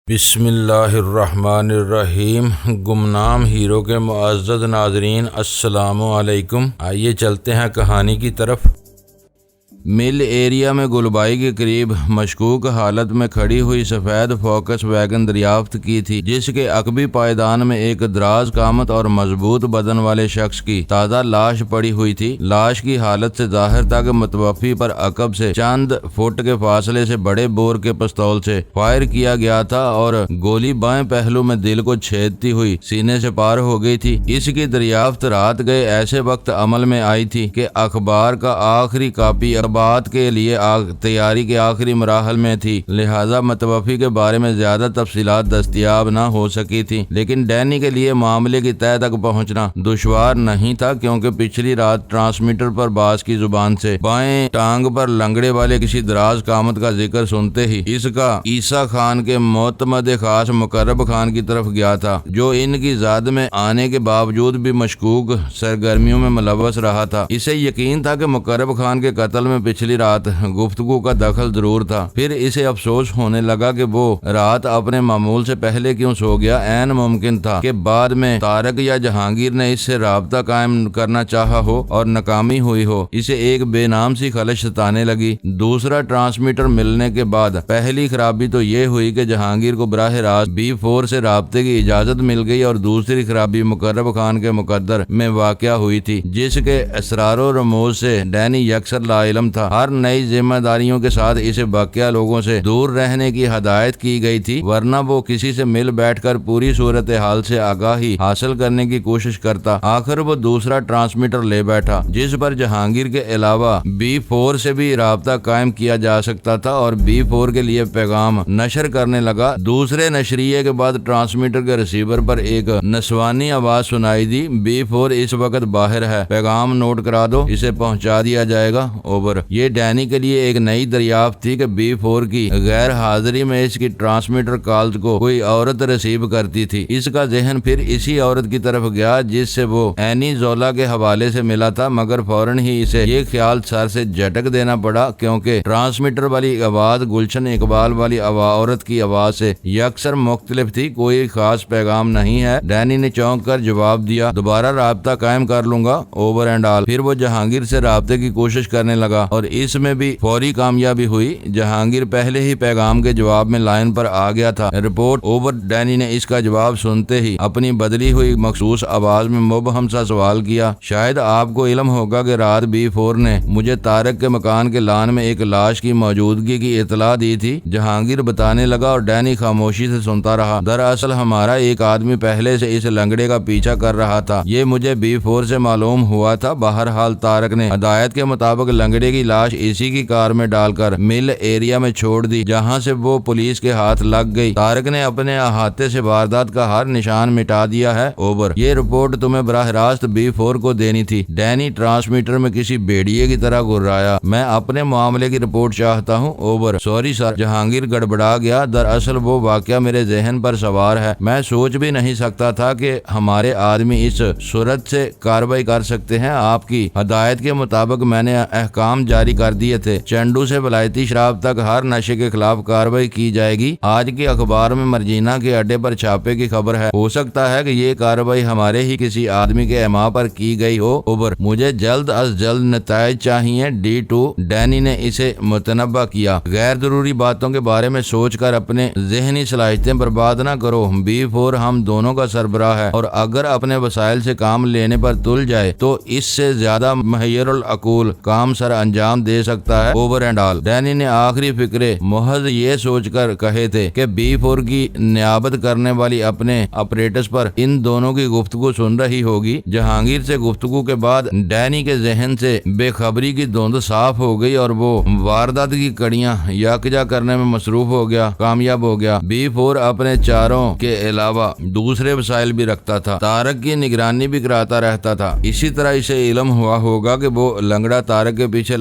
بسم اللہ الرحمن الرحیم۔ گمنام ہیرو کے معزز ناظرین، السلام علیکم۔ آئیے چلتے ہیں کہانی کی طرف۔ مل ایریا میں گلبائی کے قریب مشکوک حالت میں کھڑی ہوئی سفید فوکس ویگن دریافت کی تھی، جس کے عقبی پائیدان میں ایک دراز قامت اور مضبوط بدن والے شخص کی تازہ لاش پڑی ہوئی تھی۔ لاش کی حالت سے ظاہر تھا کہ متوفی پر عقب سے چند فٹ کے فاصلے سے بڑے بور کے پستول سے فائر کیا گیا تھا اور گولی بائیں پہلو میں دل کو چھیدتی ہوئی سینے سے پار ہو گئی تھی۔ اس کی دریافت رات گئے ایسے وقت عمل میں آئی تھی کہ اخبار کا آخری کاپی بات کے لیے تیاری کے آخری مراحل میں تھی، لہذا متوفی کے بارے میں زیادہ تفصیلات دستیاب نہ ہو سکی تھی۔ لیکن ڈینی کے لیے معاملے کی تہہ تک پہنچنا دشوار نہیں تھا، کیونکہ پچھلی رات ٹرانسمیٹر پر باز کی زبان سے بائیں ٹانگ پر لنگڑے والے کسی دراز قامت کا ذکر سنتے ہی اس کا عیسیٰ خان کے معتمد خاص مقرب خان کی طرف گیا تھا، جو ان کی زاد میں آنے کے باوجود بھی مشکوک سرگرمیوں میں ملوث رہا تھا۔ اسے یقین تھا کہ مقرب خان کے قتل میں پچھلی رات گفتگو کا دخل ضرور تھا۔ پھر اسے افسوس ہونے لگا کہ وہ رات اپنے معمول سے پہلے کیوں سو گیا۔ عین ممکن تھا کہ بعد میں طارق یا جہانگیر نے اس سے رابطہ قائم کرنا چاہا ہو اور ناکامی ہوئی ہو۔ اسے ایک بے نام سی خلش ستانے لگی۔ دوسرا ٹرانسمیٹر ملنے کے بعد پہلی خرابی تو یہ ہوئی کہ جہانگیر کو براہ راست B4 سے رابطے کی اجازت مل گئی، اور دوسری خرابی مقرب خان کے مقدر میں واقع ہوئی تھی، جس کے اسرار و رموز سے ڈینی یکسر لا علم تھا۔ ہر نئی ذمہ داریوں کے ساتھ اسے باقیہ لوگوں سے دور رہنے کی ہدایت کی گئی تھی، ورنہ وہ کسی سے مل بیٹھ کر پوری صورتحال سے آگاہی حاصل کرنے کی کوشش کرتا۔ آخر وہ دوسرا ٹرانسمیٹر لے بیٹھا، جس پر جہانگیر کے علاوہ B4 سے بھی رابطہ قائم کیا جا سکتا تھا، اور B4 کے لیے پیغام نشر کرنے لگا۔ دوسرے نشریے کے بعد ٹرانسمیٹر کے ریسیور پر ایک نسوانی آواز سنائی دی: B4 اس وقت باہر ہے، پیغام نوٹ کرا دو، اسے پہنچا دیا جائے گا، اوور۔ یہ ڈینی کے لیے ایک نئی دریافت تھی کہ B4 کی غیر حاضری میں اس کی ٹرانسمیٹر کالز کو کوئی عورت ریسیو کرتی تھی۔ اس کا ذہن پھر اسی عورت کی طرف گیا جس سے وہ اینی زولا کے حوالے سے ملا تھا، مگر فوراً ہی اسے یہ خیال سر سے جھٹک دینا پڑا، کیونکہ ٹرانسمیٹر والی آواز گلشن اقبال والی عورت کی آواز سے یکسر مختلف تھی۔ کوئی خاص پیغام نہیں ہے، ڈینی نے چونک کر جواب دیا۔ دوبارہ رابطہ قائم کر لوں گا، اوور اینڈ آل۔ پھر وہ جہانگیر سے رابطے کی کوشش کرنے لگا، اور اس میں بھی فوری کامیابی ہوئی۔ جہانگیر پہلے ہی پیغام کے جواب میں لائن پر آ گیا تھا: رپورٹ اوور۔ ڈینی نے اس کا جواب سنتے ہی اپنی بدلی ہوئی مخصوص آواز میں مبہم سا سوال کیا: شاید آپ کو علم ہوگا کہ رات B4 نے مجھے طارق کے مکان کے لان میں ایک لاش کی موجودگی کی اطلاع دی تھی۔ جہانگیر بتانے لگا، اور ڈینی خاموشی سے سنتا رہا۔ دراصل ہمارا ایک آدمی پہلے سے اس لنگڑے کا پیچھا کر رہا تھا، یہ مجھے B4 سے معلوم ہوا تھا۔ بہرحال طارق نے ہدایت کے مطابق لنگڑے کی لاش اسی کی کار میں ڈال کر مل ایریا میں چھوڑ دی، جہاں سے وہ پولیس کے ہاتھ لگ گئی۔ طارق نے اپنے احاطے سے واردات کا ہر نشان مٹا دیا ہے، اوور۔ یہ رپورٹ تمہیں براہ راست B4 کو دینی تھی۔ ڈینی ٹرانسمیٹر میں کسی بھیڑیے کی طرح گھرایا: میں اپنے معاملے کی رپورٹ چاہتا ہوں، اوور۔ سوری سر، جہانگیر گڑبڑا گیا۔ دراصل وہ واقعہ میرے ذہن پر سوار ہے۔ میں سوچ بھی نہیں سکتا تھا کہ ہمارے آدمی اس صورت سے کارروائی کر سکتے ہیں۔ آپ کی ہدایت کے مطابق میں نے احکام جاری کر دیے تھے، چنڈو سے ولایتی شراب تک ہر نشے کے خلاف کارروائی کی جائے گی۔ آج کے اخبار میں مرجینا کے اڈے پر چھاپے کی خبر ہے، ہو سکتا ہے کہ یہ کارروائی ہمارے ہی کسی آدمی کے احما پر کی گئی ہو، اوور۔ مجھے جلد از جلد نتائج چاہیے، D2۔ ڈینی نے اسے متنبہ کیا: غیر ضروری باتوں کے بارے میں سوچ کر اپنے ذہنی صلاحیتیں برباد نہ کرو۔ B4 ہم دونوں کا سربراہ ہے، اور اگر اپنے وسائل سے کام لینے پر تل جائے تو اس سے زیادہ مہیر العقول کام سر انجام دے سکتا ہے، اوور اینڈ آل۔ ڈینی نے آخری فقرے محض یہ سوچ کر کہے تھے کہ B4 کی نیابت کرنے والی اپنے اپریٹس پر ان دونوں کی گفتگو سن رہی ہوگی۔ جہانگیر سے گفتگو کے بعد ڈینی کے ذہن سے بے خبری کی دھند صاف ہو گئی، اور وہ واردات کی کڑیاں یکجا کرنے میں مصروف ہو گیا، کامیاب ہو گیا۔ B4 اپنے چاروں کے علاوہ دوسرے وسائل بھی رکھتا تھا، طارق کی نگرانی بھی کراتا رہتا تھا۔ اسی طرح اسے علم ہوا ہوگا کہ وہ لنگڑا طارق کے پیچھے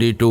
D2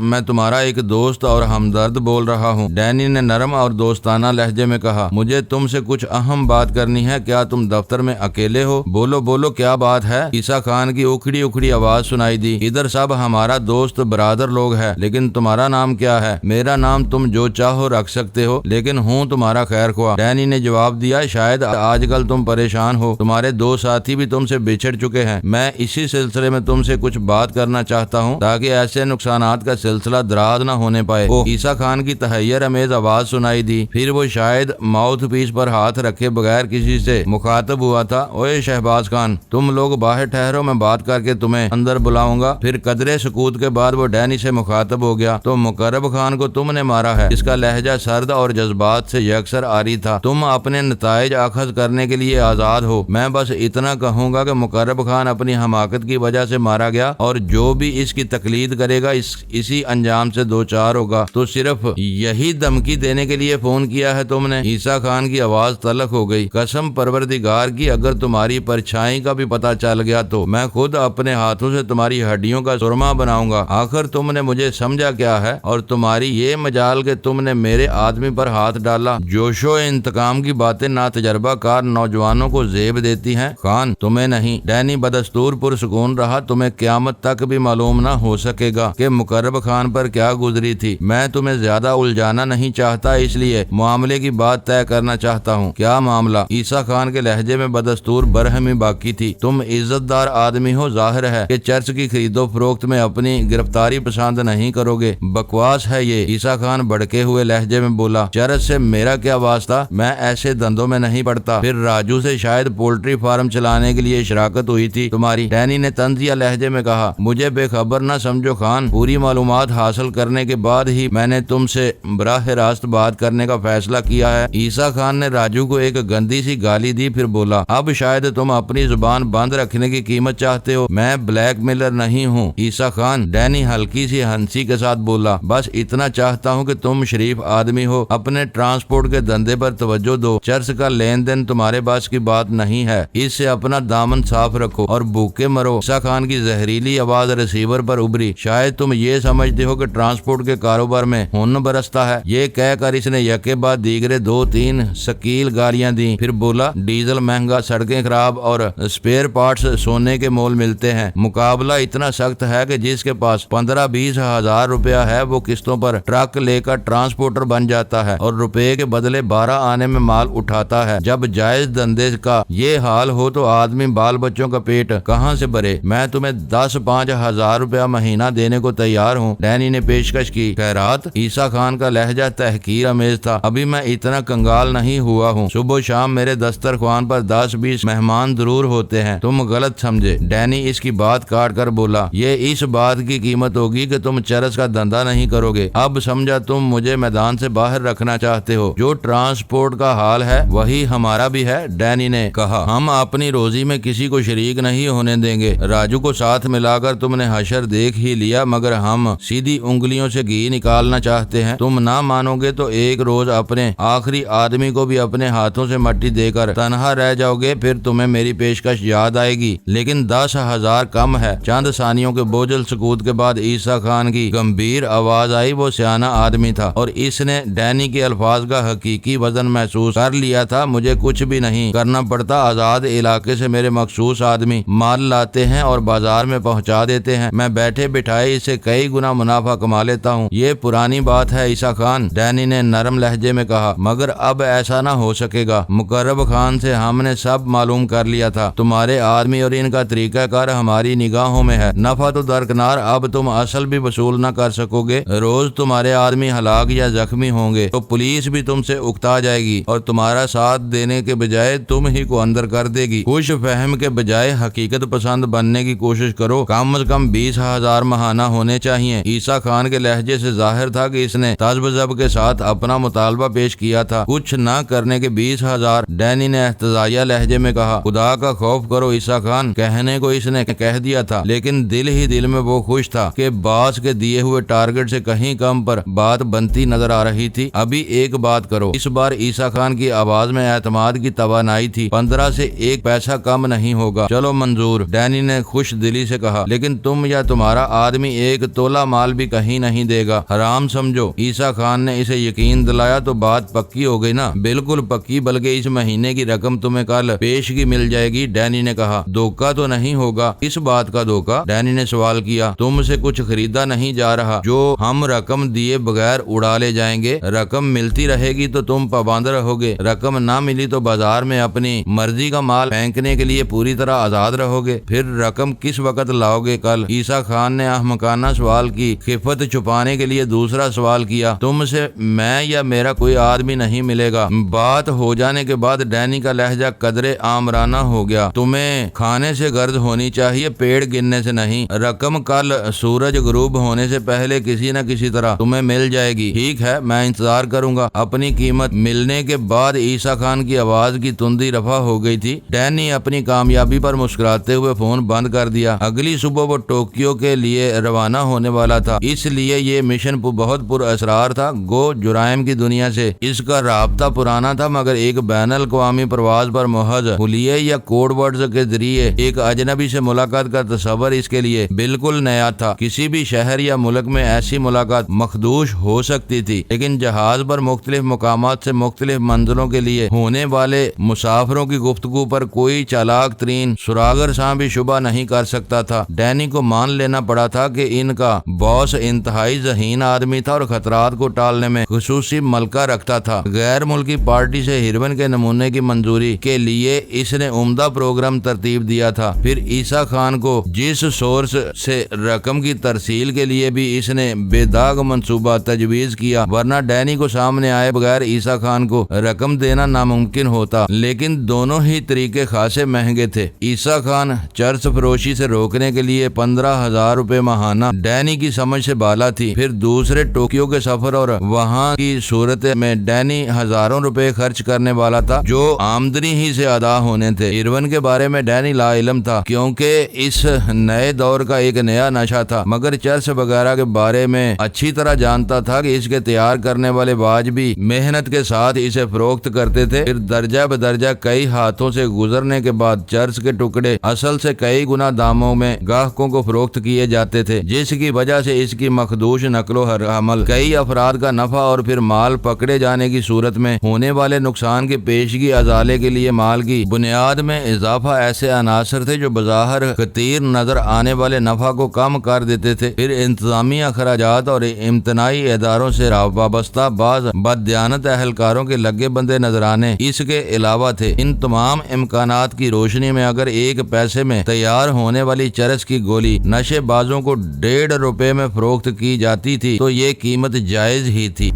میں تمہارا ایک دوست اور ہمدرد بول رہا ہوں، ڈینی نے نرم اور دوستانہ لہجے میں کہا۔ مجھے تم سے کچھ اہم بات کرنی ہے، کیا تم دفتر میں اکیلے ہو؟ بولو بولو، کیا بات ہے؟ عیسیٰ خان کی اکھڑی اکھڑی آواز سنائی دی۔ ادھر سب ہمارا دوست برادر لوگ ہے، لیکن تمہارا نام کیا ہے؟ میرا نام تم جو چاہو رکھ سکتے ہو، لیکن ہوں تمہارا خیر خواہ، ڈینی نے جواب دیا۔ شاید آج کل تم پریشان ہو، تمہارے دو ساتھی بھی تم سے بچھڑ چکے ہیں۔ میں اسی سلسلے میں تم سے کچھ بات کرنا چاہتا ہوں تاکہ ایسے نقصانات کا سلسلہ دراز نہ ہونے پائے۔ عیسیٰ خان کی تحیر امیز آواز سنائی دی، پھر وہ شاید ماؤتھ پیس پر ہاتھ رکھے بغیر کسی سے مخاطب ہوا تھا۔ اوے شہباز خان، تم لوگ باہر ٹھہرو، میں بات کر کے تمہیں اندر بلاؤں گا۔ پھر قدرے سکوت کے بعد وہ ڈینی سے مخاطب ہو گیا۔ تو مقرب خان کو تم نے مارا ہے؟ اس کا لہجہ سرد اور جذبات سے یکسر آری تھا۔ تم اپنے نتائج اخذ کرنے کے لیے آزاد ہو، میں بس اتنا کہوں گا کہ مقرب خان اپنی حماقت کی وجہ سے مارا گیا، اور جو بھی اس کی تقلید کرے گا اسی انجام سے دوچار ہوگا۔ تو صرف یہی دھمکی دینے کے لیے فون کیا ہے تم نے؟ عیسیٰ خان کی آواز تلخ ہو گئی۔ قسم پروردگار کی، اگر تمہاری پرچھائی کا بھی پتہ چل گیا تو میں خود اپنے ہاتھوں سے تمہاری ہڈیوں کا سرما بناؤں گا۔ آخر تم نے مجھے سمجھا کیا ہے؟ اور تمہاری یہ مجال کہ تم نے میرے آدمی پر ہاتھ ڈالا۔ جوش و انتقام کی باتیں ناتجربہ کار نوجوانوں کو زیب دیتی ہیں۔ خان، تمہیں نہیں، ڈینی بدستور پرسکون رہا، تمہیں قیامت تک بھی معلوم نہ ہو سکے گا کہ مقرب خان پر کیا گزری تھی۔ میں تمہیں زیادہ الجھانا نہیں چاہتا، اس لیے معاملے کی بات طے کرنا چاہتا ہوں۔ کیا معاملہ؟ عیسیٰ خان کے لہجے میں بدستور برہمی باقی تھی۔ تم عزت دار آدمی ہو، ظاہر ہے کہ چرچ کی خرید و فروخت میں اپنی گرفتاری پسند نہیں کرو گے۔ بکواس ہے یہ، عیسیٰ خان بڑکے ہوئے لہجے میں بولا۔ چرچ سے میرا کیا واسطہ؟ میں ایسے دندوں میں نہیں پڑتا۔ پھر راجو سے شاید پولٹری فارم چلانے کے لیے شراکت ہوئی تھی تمہاری، ڈینی نے طنزیہ لہجے میں کہا۔ مجھے بے خبر نہ سمجھو خان، پوری معلومات حاصل کرنے کے بعد ہی میں نے تم سے براہ راست بات کرنے کا فیصلہ کیا ہے۔ عیسیٰ خان نے راجو کو ایک گندی سی گالی دی، پھر بولا، اب شاید تم اپنی زبان بند رکھنے کی قیمت چاہتے ہو۔ میں بلیک میلر نہیں ہوں عیسیٰ خان، ڈینی ہلکی سی ہنسی کے ساتھ بولا۔ بس اتنا چاہتا ہوں کہ تم شریف آدمی ہو، اپنے ٹرانسپورٹ کے دھندے پر توجہ دو۔ چرچ کا لین دین تمہارے بس کی بات نہیں ہے، اس سے اپنا دامن صاف رکھو اور بھوکے مرو۔ عیسیٰ خان کی زہریلی آواز ریسیور پر ابھری۔ شاید تم یہ سمجھتے ہو کہ ٹرانسپورٹ کے کاروبار میں خون برستا ہے۔ یہ کہہ کر اس نے یکے بعد دیگرے 2-3 سکیل گالیاں دیں، پھر بولا، ڈیزل مہنگا، سڑکیں خراب اور اسپیئر پارٹس سونے کے مول ملتے ہیں۔ مقابلہ اتنا سخت ہے کہ جس کے پاس 15-20 ہزار روپیہ ہے وہ قسطوں پر ٹرک لے کر ٹرانسپورٹر بن جاتا ہے اور روپے کے بدلے 12 آنے میں مال اٹھاتا ہے۔ جب جائز دھندے کا یہ حال ہو تو آدمی بال بچوں کا پیٹ کہاں سے بھرے؟ میں تمہیں 10-5 ہزار روپیہ مہینہ دینے کو تیار ہوں، ڈینی نے پیشکش کی۔ خیرات؟ عیسیٰ خان کا لہجہ تحقیر امیز تھا۔ ابھی میں اتنا کنگال نہیں ہوا ہوں، صبح و شام میرے دسترخوان پر 10-20 مہمان ضرور ہوتے ہیں۔ تم غلط سمجھے، ڈینی اس کی بات کاٹ کر بولا۔ یہ اس بات کی قیمت ہوگی کہ تم چرس کا دھندا نہیں کرو گے۔ اب سمجھا، تم مجھے میدان سے باہر رکھنا چاہتے ہو۔ جو ٹرانسپورٹ کا حال ہے وہی ہمارا بھی ہے، ڈینی نے کہا۔ ہم اپنی روزی میں کسی کو شریک نہیں ہونے دیں گے۔ راجو کو ساتھ ملا کر تم نے حشر دیکھ ہی لیا، مگر ہم سیدھی انگلیوں سے گھی نکالنا چاہتے ہیں۔ تم نہ مانو گے تو ایک روز اپنے آخری آدمی کو بھی اپنے ہاتھوں سے مٹی دے کر تنہا رہ جاؤ گے، پھر تمہیں میری پیشکش یاد آئے گی، لیکن 10,000 کم ہے۔ چند ثانیوں کے بوجھل سکوت کے بعد عیسیٰ خان کی گمبھیر آواز آئی۔ وہ سیانہ آدمی تھا اور اس نے ڈینی کے الفاظ کا حقیقی وزن محسوس کر لیا تھا۔ مجھے کچھ بھی نہیں کرنا پڑتا، آزاد علاقے سے میرے مخصوص آدمی مال لاتے ہیں اور بازار میں پہنچا دیتے ہیں، میں بیٹھے بٹھائے اس سے کئی گنا منافع کما لیتا ہوں۔ یہ پرانی بات ہے عیسیٰ خان، ڈینی نے نرم لہجے میں کہا، مگر اب ایسا نہ ہو سکے گا۔ مقرب خان سے ہم نے سب معلوم کر لیا تھا، تمہارے آدمی اور ان کا طریقہ کار ہماری نگاہوں میں ہے، نفع تو درکنار، اب تم اصل بھی وصول نہ کر سکو گے۔ روز تمہارے آدمی ہلاک یا زخمی ہوں گے تو پولیس بھی تم سے اکتا جائے گی اور تمہارا ساتھ دینے کے بجائے تم ہی کو اندر کر دے گی۔ خوش فہم کے بجائے حقیقت پسند بننے کی کوشش کرو، کم از کم 20,000 ماہانہ ہونے چاہیے۔ عیسیٰ خان کے لہجے سے ظاہر تھا کہ اس نے تذبذب کے ساتھ اپنا مطالبہ پیش کیا تھا۔ کچھ نہ کرنے کے 20,000، ڈینی نے احتجاجیہ لہجے میں کہا۔ خدا کا خوف کرو عیسیٰ خان، کہنے کو اس نے کہہ دیا تھا، لیکن دل ہی دل میں وہ خوش تھا کہ باس کے دیے ہوئے ٹارگٹ سے کہیں کم پر بات بنتی نظر آ رہی تھی۔ ابھی ایک بات کرو۔ اس بار عیسیٰ خان کی آواز میں اعتماد کی توانائی تھی۔ 15 سے 1 پیسہ کم نہیں ہوگا۔ چلو منظور، ڈینی نے خوش دلی سے کہا، لیکن تم یا تمہارا آدمی ایک تولہ مال بھی کہیں نہیں دے گا، حرام سمجھو۔ عیسیٰ خان نے اسے یقین دلایا تو بات پکی ہو گئی نا؟ بالکل پکی، بلکہ اس مہینے کی رقم تمہیں کل پیشگی مل جائے گی۔ ڈینی نے کہا، دھوکہ تو نہیں ہوگا؟ کس بات کا دھوکہ؟ ڈینی نے سوال کیا۔ تم سے کچھ خریدا نہیں جا رہا جو ہم رقم دیے بغیر اڑا لے جائیں گے۔ رقم ملتی رہے گی تو تم پابند رہو گے، رقم نہ ملی تو بازار میں اپنی مرضی کا مال پھینکنے کے لیے پوری طرح آزاد رہو گے۔ پھر رقم کس وقت لاؤ گے کل؟ عیسیٰ خان نے احمقانہ سوال کی خفت چھپانے کے لیے دوسرا سوال کیا۔ تم سے میں یا میرا کوئی آدمی نہیں ملے گا۔ بات ہو جانے کے بعد ڈینی کا لہجہ قدرے آمرانہ ہو گیا۔ تمہیں کھانے سے غرض ہونی چاہیے، پیڑ گننے سے نہیں۔ رقم کل سورج غروب ہونے سے پہلے کسی نہ کسی طرح تمہیں مل جائے گی، ٹھیک ہے؟ میں انتظار کروں گا۔ اپنی قیمت ملنے کے بعد عیسیٰ خان کی آواز کی تندی رفع ہو گئی تھی۔ ڈینی اپنی کامیابی پر مسکراتے ہوئے فون بند کر دیا۔ اگلی صبح وہ ٹوکیو کے لیے روانہ ہونے والا تھا، اس لیے یہ مشن بہت پر اسرار تھا۔ گو جرائم کی دنیا سے اس کا رابطہ پرانا تھا، مگر ایک بین الاقوامی پرواز پر محض حلیے یا کوڈ ورڈز کے ذریعے ایک اجنبی سے ملاقات کا تصور اس کے لیے بالکل نیا تھا۔ کسی بھی شہر یا ملک میں ایسی ملاقات مخدوش ہو سکتی تھی، لیکن جہاز پر مختلف مقامات سے مختلف منزلوں کے لیے ہونے والے مسافروں کی گفتگو پر کوئی چالاک ترین سراغر ساں بھی شبہ نہیں کر سکتا تھا۔ ڈینی کو مان لینا پڑا تھا کہ ان کا باس انتہائی ذہین آدمی تھا اور خطرات کو ٹالنے میں خصوصی ملکہ رکھتا تھا۔ غیر ملکی پارٹی سے ہیروین کے نمونے کی منظوری کے لیے اس نے عمدہ پروگرام ترتیب دیا تھا۔ پھر عیسیٰ خان کو جس سورس سے رقم کی ترسیل کے لیے بھی اس نے بے داغ منصوبہ تجویز کیا، ورنہ ڈینی کو سامنے آئے بغیر عیسیٰ خان کو رقم دینا ناممکن ہوتا۔ لیکن دونوں ہی طریقے خاصے مہنگے تھے۔ عیسیٰ خان چرس فروشی سے روکنے کے لیے 15,000 روپے ماہانہ ڈینی کی سمجھ سے بالا تھی۔ پھر دوسرے ٹوکیو کے سفر اور وہاں کی صورت میں ڈینی ہزاروں روپے خرچ کرنے والا تھا جو آمدنی ہی سے ادا ہونے تھے۔ ہیروین کے بارے میں ڈینی لا علم تھا کیونکہ اس نئے دور کا ایک نیا نشہ تھا، مگر چرس وغیرہ کے بارے میں اچھی طرح جانتا تھا کہ اس کے تیار کرنے والے واجبی محنت کے ساتھ اسے فروخت کرتے تھے۔ پھر درجہ بدرجہ کئی ہاتھوں سے گزرنے کے بعد چرس کے ٹکڑے اصل سے کئی گنا داموں میں گاہکوں کو فروخت کیے جاتے تھے، جس کی وجہ سے اس کی مخدوش نقل و حمل، کئی افراد کا نفع اور پھر مال پکڑے جانے کی صورت میں ہونے والے نقصان کی پیشگی ازالے کے لیے مال کی بنیاد میں اضافہ ایسے عناصر تھے جو بظاہر خطیر نظر آنے والے نفع کو کم کر دیتے تھے۔ پھر انتظامی اخراجات اور امتناعی اداروں سے وابستہ بعض بددیانت اہلکاروں کے لگے بندے نظرانے اس کے علاوہ تھے۔ ان تمام امکانات کی روشنی میں اگر 1 پیسے میں تیار ہونے والی چرس کی گولی نشے بازوں کو 1.5 روپے میں فروخت کی جاتی تھی تو یہ قیمت جائز ہی تھی۔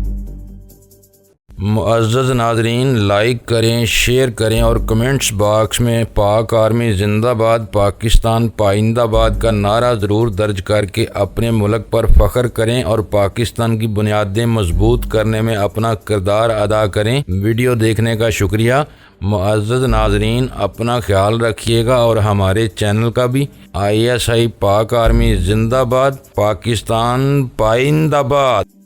معزز ناظرین، لائک کریں، شیئر کریں اور کمنٹس باکس میں پاک آرمی زندہ باد، پاکستان پائندہ باد کا نعرہ ضرور درج کر کے اپنے ملک پر فخر کریں اور پاکستان کی بنیادیں مضبوط کرنے میں اپنا کردار ادا کریں۔ ویڈیو دیکھنے کا شکریہ۔ معزز ناظرین، اپنا خیال رکھیے گا اور ہمارے چینل کا بھی۔ ISI پاک آرمی زندہ باد، پاکستان پائندہ باد۔